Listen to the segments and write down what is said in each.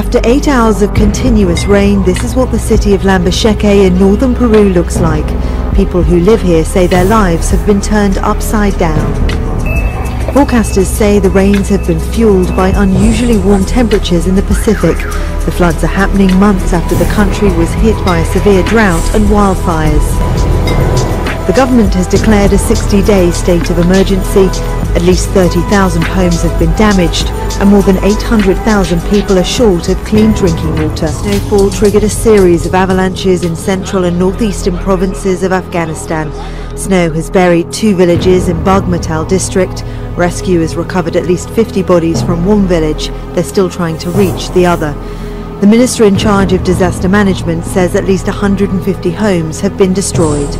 After 8 hours of continuous rain, this is what the city of Lambayeque in northern Peru looks like. People who live here say their lives have been turned upside down. Forecasters say the rains have been fueled by unusually warm temperatures in the Pacific. The floods are happening months after the country was hit by a severe drought and wildfires. The government has declared a 60-day state of emergency. At least 30,000 homes have been damaged and more than 800,000 people are short of clean drinking water. Snowfall triggered a series of avalanches in central and northeastern provinces of Afghanistan. Snow has buried 2 villages in Bagmatal district. Rescue has recovered at least 50 bodies from one village. They're still trying to reach the other. The minister in charge of disaster management says at least 150 homes have been destroyed.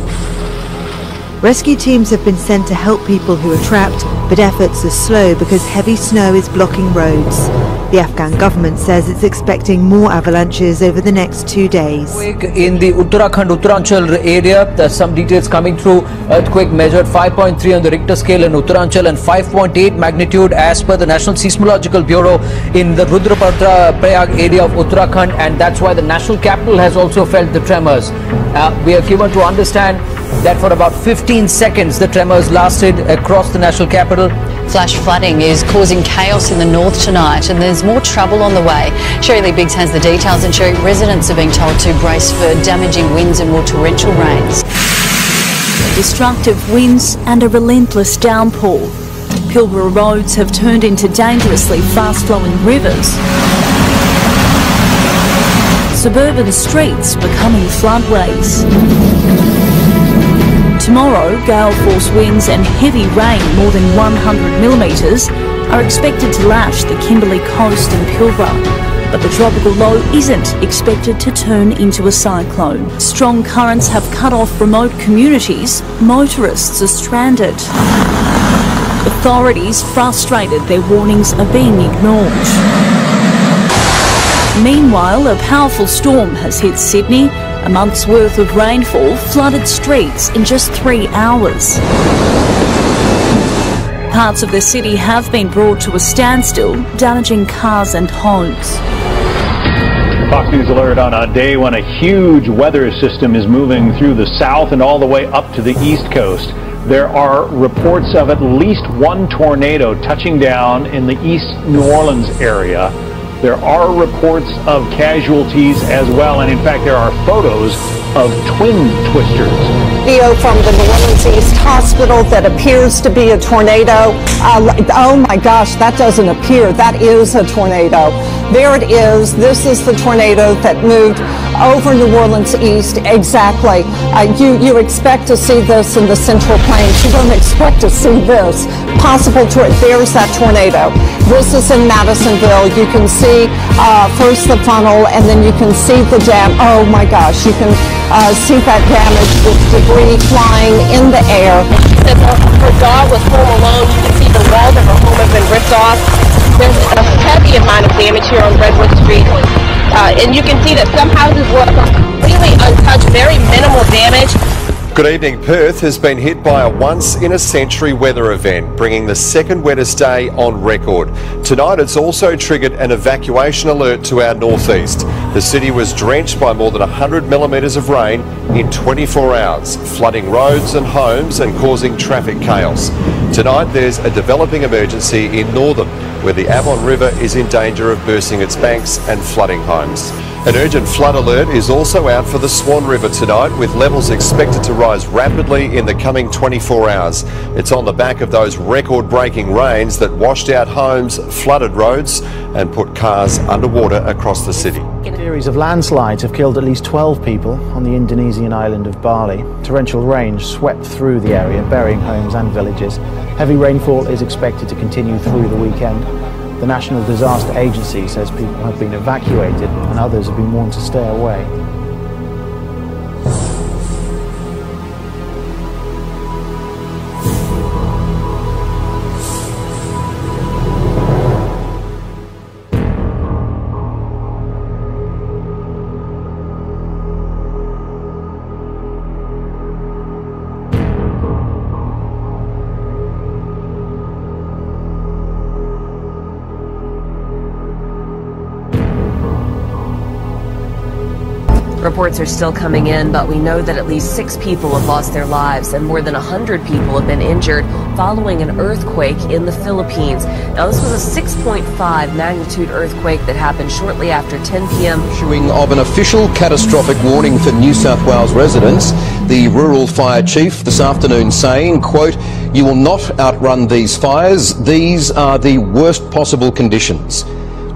Rescue teams have been sent to help people who are trapped, but efforts are slow because heavy snow is blocking roads. The Afghan government says it's expecting more avalanches over the next 2 days. In the Uttaranchal area, there's some details coming through. Earthquake measured 5.3 on the Richter scale in Uttaranchal and 5.8 magnitude as per the National Seismological Bureau in the Rudraprayag area of Uttarakhand, and that's why the national capital has also felt the tremors. We are given to understand that for about 15 seconds the tremors lasted across the national capital. Flash flooding is causing chaos in the north tonight, and there's more trouble on the way. Sherry Lee Biggs has the details, and Sherry, residents are being told to brace for damaging winds and more torrential rains. Destructive winds and a relentless downpour. Pilbara roads have turned into dangerously fast-flowing rivers. Suburban streets becoming floodways. Tomorrow, gale-force winds and heavy rain, more than 100 millimetres, are expected to lash the Kimberley coast and Pilbara. But the tropical low isn't expected to turn into a cyclone. Strong currents have cut off remote communities. Motorists are stranded. Authorities frustrated their warnings are being ignored. Meanwhile, a powerful storm has hit Sydney. A month's worth of rainfall flooded streets in just 3 hours. Parts of the city have been brought to a standstill, damaging cars and homes. Fox News alert on a day when a huge weather system is moving through the south and all the way up to the east coast. There are reports of at least one tornado touching down in the East New Orleans area. There are reports of casualties as well, and in fact there are photos of twin twisters. Video from the New Orleans East Hospital that appears to be a tornado. Oh my gosh, that doesn't appear. That is a tornado. There it is. This is the tornado that moved over New Orleans East. Exactly. You expect to see this in the Central Plains. You don't expect to see this. There's that tornado. This is in Madisonville. You can see first the funnel, and then you can see the dam. Oh my gosh, you can see that damage with debris flying in the air. Her dog was home alone. You can see the walls of her home have been ripped off. There's a heavy amount of damage here on Redwood Street. And you can see that some houses were completely untouched, very minimal damage. Good evening. Perth has been hit by a once-in-a-century weather event, bringing the second wettest day on record. Tonight it's also triggered an evacuation alert to our northeast. The city was drenched by more than 100 millimetres of rain in 24 hours, flooding roads and homes and causing traffic chaos. Tonight there's a developing emergency in Northern, where the Avon River is in danger of bursting its banks and flooding homes. An urgent flood alert is also out for the Swan River tonight, with levels expected to rise rapidly in the coming 24 hours. It's on the back of those record-breaking rains that washed out homes, flooded roads and put cars underwater across the city. A series of landslides have killed at least 12 people on the Indonesian island of Bali. Torrential rain swept through the area, burying homes and villages. Heavy rainfall is expected to continue through the weekend. The National Disaster Agency says people have been evacuated and others have been warned to stay away. Reports are still coming in, but we know that at least 6 people have lost their lives and more than 100 people have been injured following an earthquake in the Philippines. Now, this was a 6.5 magnitude earthquake that happened shortly after 10 p.m. Issuing of an official catastrophic warning for New South Wales residents, the rural fire chief this afternoon saying, quote, "You will not outrun these fires. These are the worst possible conditions."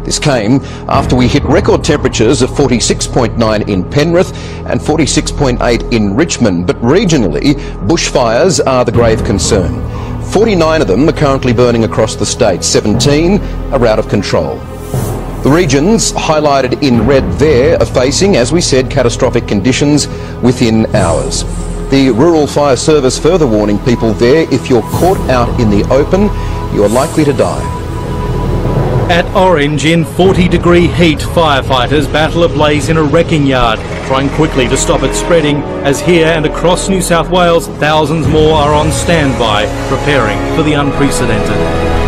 This came after we hit record temperatures of 46.9 in Penrith and 46.8 in Richmond, but regionally, bushfires are the grave concern. 49 of them are currently burning across the state, 17 are out of control. The regions highlighted in red there are facing, as we said, catastrophic conditions within hours. The Rural Fire Service further warning people there, if you're caught out in the open, you are likely to die. At Orange, in 40-degree heat, firefighters battle a blaze in a wrecking yard, trying quickly to stop it spreading, as here and across New South Wales, thousands more are on standby, preparing for the unprecedented.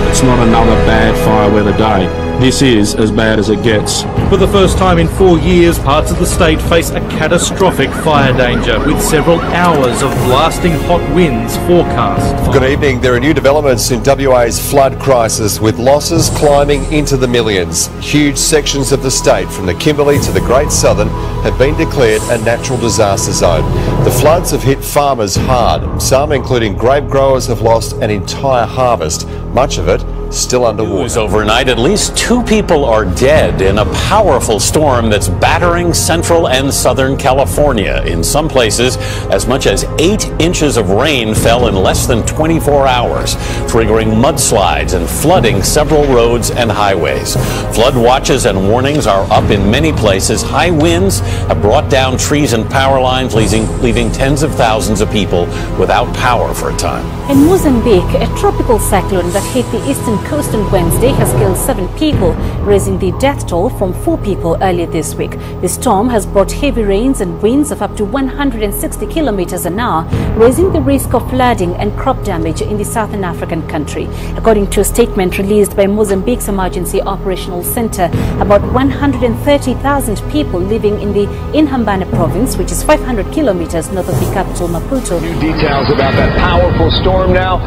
It's not another bad fire weather day. This is as bad as it gets. For the first time in 4 years, parts of the state face a catastrophic fire danger, with several hours of blasting hot winds forecast. Good evening. There are new developments in WA's flood crisis, with losses climbing into the millions. Huge sections of the state, from the Kimberley to the Great Southern, have been declared a natural disaster zone. The floods have hit farmers hard. Some, including grape growers, have lost an entire harvest, much of it still underwater. Overnight, at least 2 people are dead in a powerful storm that's battering central and southern California. In some places, as much as 8 inches of rain fell in less than 24 hours, triggering mudslides and flooding several roads and highways. Flood watches and warnings are up in many places. High winds have brought down trees and power lines, leaving tens of thousands of people without power for a time. In Mozambique, a tropical cyclone that hit the eastern coast on Wednesday has killed 7 people, raising the death toll from 4 people earlier this week. The storm has brought heavy rains and winds of up to 160 kilometers an hour, raising the risk of flooding and crop damage in the southern African country. According to a statement released by Mozambique's Emergency Operational Center, about 130,000 people living in the Inhambane province, which is 500 kilometers north of the capital Maputo. New details about that powerful storm now,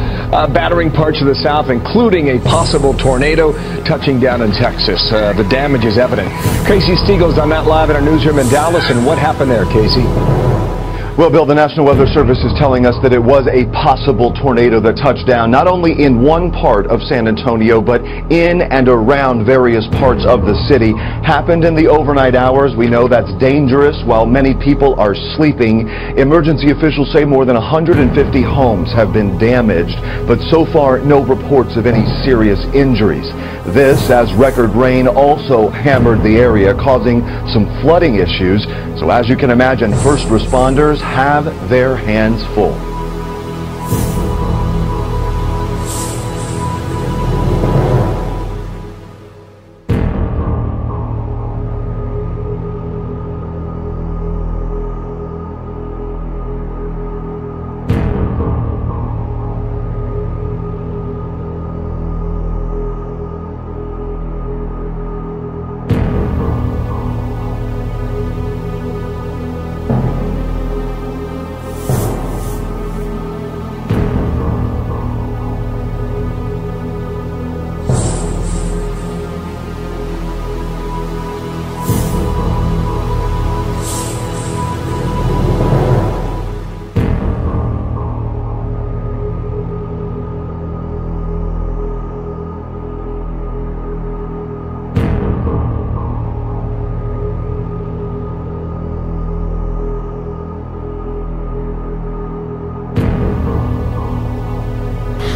battering parts of the south, including a possible tornado touching down in Texas. The damage is evident. Casey Stiegel's on that live in our newsroom in Dallas. And what happened there, Casey? Well, Bill, the National Weather Service is telling us that it was a possible tornado that touched down not only in one part of San Antonio, but in and around various parts of the city. Happened in the overnight hours. We know that's dangerous while many people are sleeping. Emergency officials say more than 150 homes have been damaged, but so far no reports of any serious injuries. This as record rain also hammered the area, causing some flooding issues. So as you can imagine, first responders have their hands full.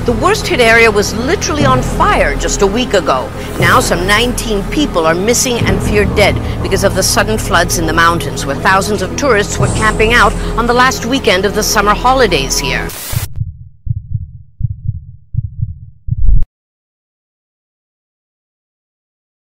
The worst hit area was literally on fire just a week ago. Now some 19 people are missing and feared dead because of the sudden floods in the mountains, where thousands of tourists were camping out on the last weekend of the summer holidays here.